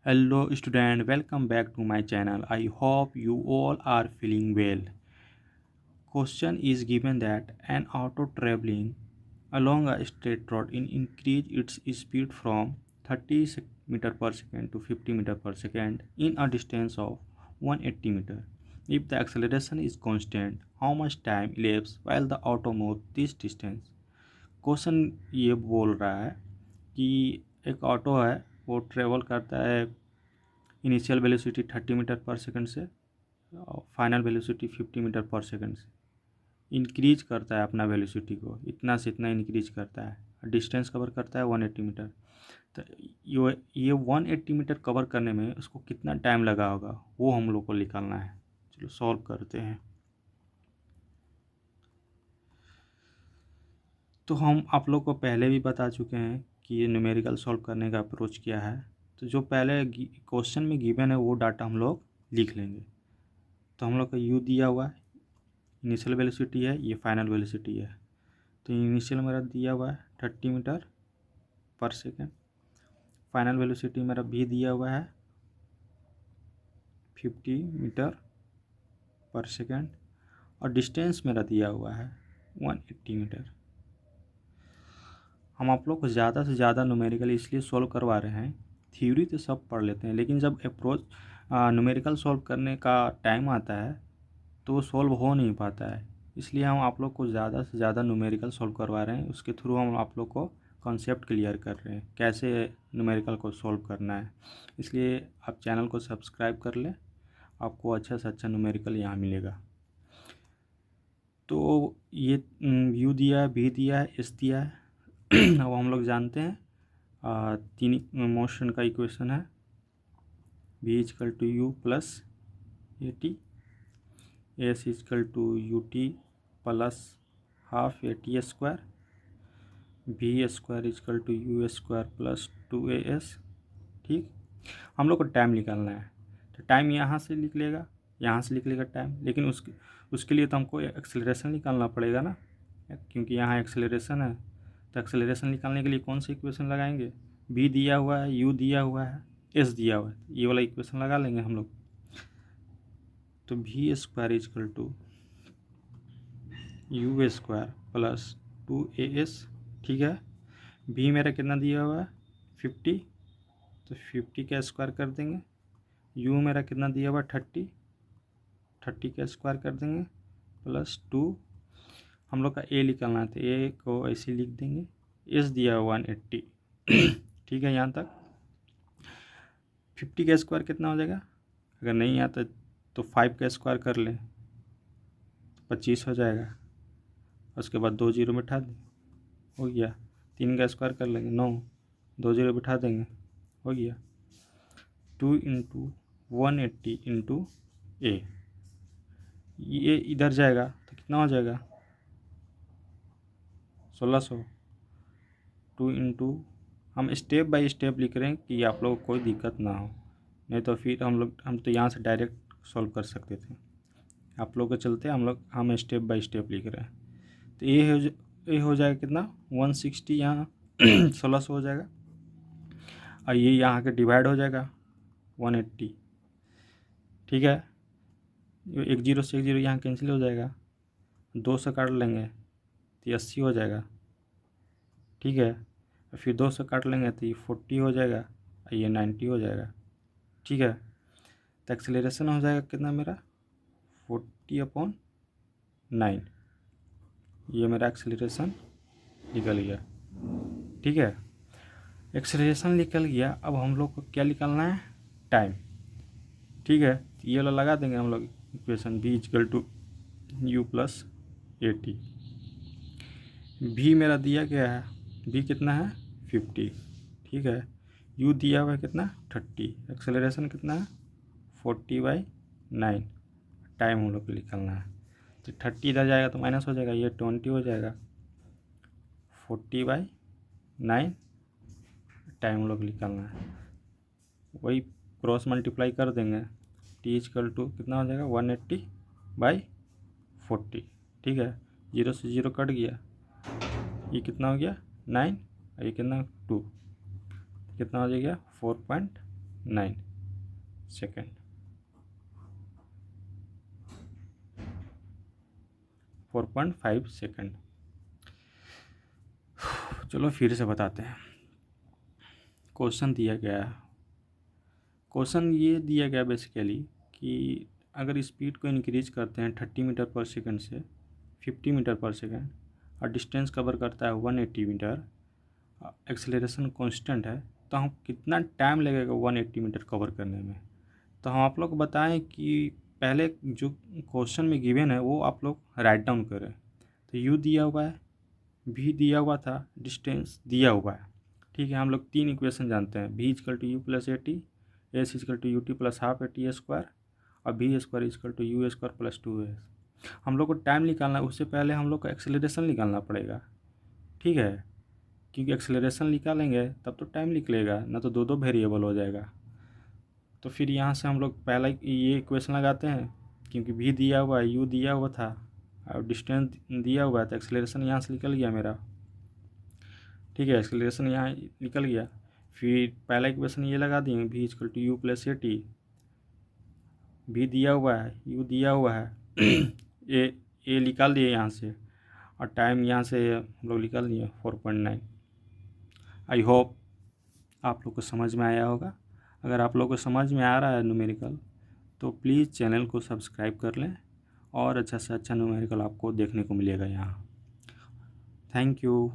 Hello student, welcome back to my channel. I hope you all are feeling well. Question is given that an auto traveling along a straight road increase its speed from 30 meter per second to 50 meter per second in a distance of 180 meter. If the acceleration is constant, how much time elapses while the auto moves this distance? Question ये बोल रहा है कि एक auto है, वो travel करता है इनिशियल वेलोसिटी 30 मीटर पर सेकंड से और फाइनल वेलोसिटी 50 मीटर पर सेकंड से इंक्रीज करता है अपना वेलोसिटी को, इतना से इतना इंक्रीज करता है, डिस्टेंस कवर करता है 180 मीटर। तो ये 180 मीटर कवर करने में उसको कितना टाइम लगा होगा वो हम लोग को निकालना है। चलो सॉल्व करते हैं। तो हम आप लोग को पहले भी बता चुके हैं कि ये न्यूमेरिकल सॉल्व करने का अप्रोच क्या है। तो जो पहले क्वेश्चन में गिवन है वो डाटा हम लोग लिख लेंगे। तो हम लोग का यू दिया हुआ है, इनिशियल वेलोसिटी है, ये फाइनल वेलोसिटी है। तो इनिशियल मेरा दिया हुआ है 30 मीटर पर सेकेंड, फाइनल वेलोसिटी मेरा भी दिया हुआ है 50 मीटर पर सेकेंड और डिस्टेंस मेरा दिया हुआ है 180 मीटर। हम आप लोग को ज़्यादा से ज़्यादा न्यूमेरिकल इसलिए सॉल्व करवा रहे हैं, थ्योरी तो सब पढ़ लेते हैं लेकिन जब अप्रोच न्यूमेरिकल सॉल्व करने का टाइम आता है तो वो सॉल्व हो नहीं पाता है। इसलिए हम आप लोग को ज़्यादा से ज़्यादा न्यूमेरिकल सॉल्व करवा रहे हैं। उसके थ्रू हम आप लोग को कॉन्सेप्ट क्लियर कर रहे हैं कैसे न्यूमेरिकल को सॉल्व करना है। इसलिए आप चैनल को सब्सक्राइब कर लें, आपको अच्छा से अच्छा न्यूमेरिकल यहाँ मिलेगा। तो ये यू दिया है, बी दिया है, एस दिया है। अब हम लोग जानते हैं तीन मोशन का इक्वेशन है, v equal to you plus A T, S equal to U T plus half A T square, v square equal to you square plus 2as। ठीक, हम लोग को टाइम निकालना है। तो टाइम यहाँ से लिख लेगा, यहाँ से लिख लेगा टाइम, लेकिन उसके लिए तो हमको एक्सेलरेशन निकालना पड़ेगा ना, क्योंकि यहाँ एक्सेलरेशन है। तो एक्सेलरेशन निकालने के लिए कौन सा इक्वेशन लगाएंगे? बी दिया हुआ है, यू दिया हुआ है, एस दिया हुआ है, ये वाला इक्वेशन लगा लेंगे हम लोग। तो v square equal to you square plus 2as। ठीक है, भी मेरा कितना दिया हुआ है 50, तो 50 का स्क्वायर कर देंगे। यू मेरा कितना दिया हुआ 30 का स्क्वायर कर देंगे प्लस 2। हम लोग का ए निकालना है तो ए को ऐसे लिख देंगे। एस दिया हुआ 180। ठीक है, यहाँ तक 50 का स्क्वायर कितना हो जाएगा? अगर नहीं आता तो 5 का स्क्वायर कर लें, 25 हो जाएगा। उसके बाद 2 जीरो बिठा दें, हो गया। 3 का स्क्वायर कर लेंगे 9, 2 जीरो बिठा देंगे, हो गया। 2 इंटू 180 इंटू ए, ये इधर जाएगा तो कितना हो जाएगा 1600। 2 इंटू, हम स्टेप बाय स्टेप लिख रहे हैं कि आप लोगों को कोई दिक्कत ना हो, नहीं तो फिर हम तो यहाँ से डायरेक्ट सॉल्व कर सकते थे। आप लोग के चलते हम स्टेप बाय स्टेप लिख रहे हैं। तो ये हो जाएगा कितना 160, यहाँ 1600 हो जाएगा और ये यहाँ के डिवाइड हो जाएगा 180। ठीक है, एक जीरो से एक जीरो यहाँ कैंसिल हो जाएगा, 2 से काट लेंगे तो 80 हो जाएगा। ठीक है, फिर 2 से काट लेंगे तो ये 40 हो जाएगा और ये 90 हो जाएगा। ठीक है, तो एक्सेलरेशन हो जाएगा कितना मेरा 40/9। ये मेरा एक्सेलरेशन निकल गया। ठीक है, एक्सेलरेशन निकल गया। अब हम लोग को क्या निकालना है? टाइम। ठीक है, तो ये वाला लगा देंगे हम लोग equation, v equal to you plus A t. V मेरा दिया गया है, भी कितना है 50। ठीक है, यू दिया हुआ है कितना 30, एक्सेलरेशन कितना है 40/9। टाइम हम लोग को निकालना है। तो 30 इधर जाएगा तो माइनस हो जाएगा, ये 20 हो जाएगा। 40/9 टाइम हम लोग को निकालना है, वही क्रॉस मल्टीप्लाई कर देंगे। टी इजकल टू कितना हो जाएगा 180/40। ठीक है, 0 से 0 कट गया, ये कितना हो गया 9 और ये कितना 2, कितना हो जाएगा 4.9 सेकेंड। 4.5 सेकेंड। चलो फिर से बताते हैं। क्वेश्चन दिया गया, क्वेश्चन ये दिया गया बेसिकली कि अगर स्पीड को इंक्रीज करते हैं 30 मीटर पर सेकेंड से 50 मीटर पर सेकेंड और डिस्टेंस कवर करता है 180 मीटर, एक्सेलरेशन कांस्टेंट है, तो हम कितना टाइम लगेगा 180 मीटर कवर करने में। तो हम आप लोग को बताएं कि पहले जो क्वेश्चन में गिवन है वो आप लोग राइट डाउन करें। तो यू दिया हुआ है, भी दिया हुआ था, डिस्टेंस दिया हुआ है। ठीक है, हम लोग 3 इक्वेशन जानते हैं, V equal to you plus A T, S equal to U T plus half A T square और V square equal to you square plus 2 S. हम लोग को टाइम निकालना है, उससे पहले हम लोग को एक्सेलरेशन निकालना पड़ेगा। ठीक है, क्योंकि एक्सेलरेशन निकालेंगे तब तो टाइम निकलेगा, ना तो दो दो वेरिएबल हो जाएगा। तो फिर यहाँ से हम लोग पहला ये इक्वेशन लगाते हैं, क्योंकि भी दिया हुआ है, यू दिया हुआ था और डिस्टेंस दिया हुआ है, तो एक्सेलरेशन यहाँ से निकल गया मेरा। ठीक है, एक्सेलरेशन यहाँ निकल गया। फिर पहला इक्वेशन ये लगा दिए, v equal to you plus A t, v दिया हुआ है, यू दिया हुआ है ए निकाल दिए यहाँ से, और टाइम यहाँ से हम लोग निकाल दिए 4.9। आई होप आप लोग को समझ में आया होगा। अगर आप लोग को समझ में आ रहा है न्यूमेरिकल, तो प्लीज़ चैनल को सब्सक्राइब कर लें और अच्छा से अच्छा न्यूमेरिकल आपको देखने को मिलेगा यहाँ। Thank you.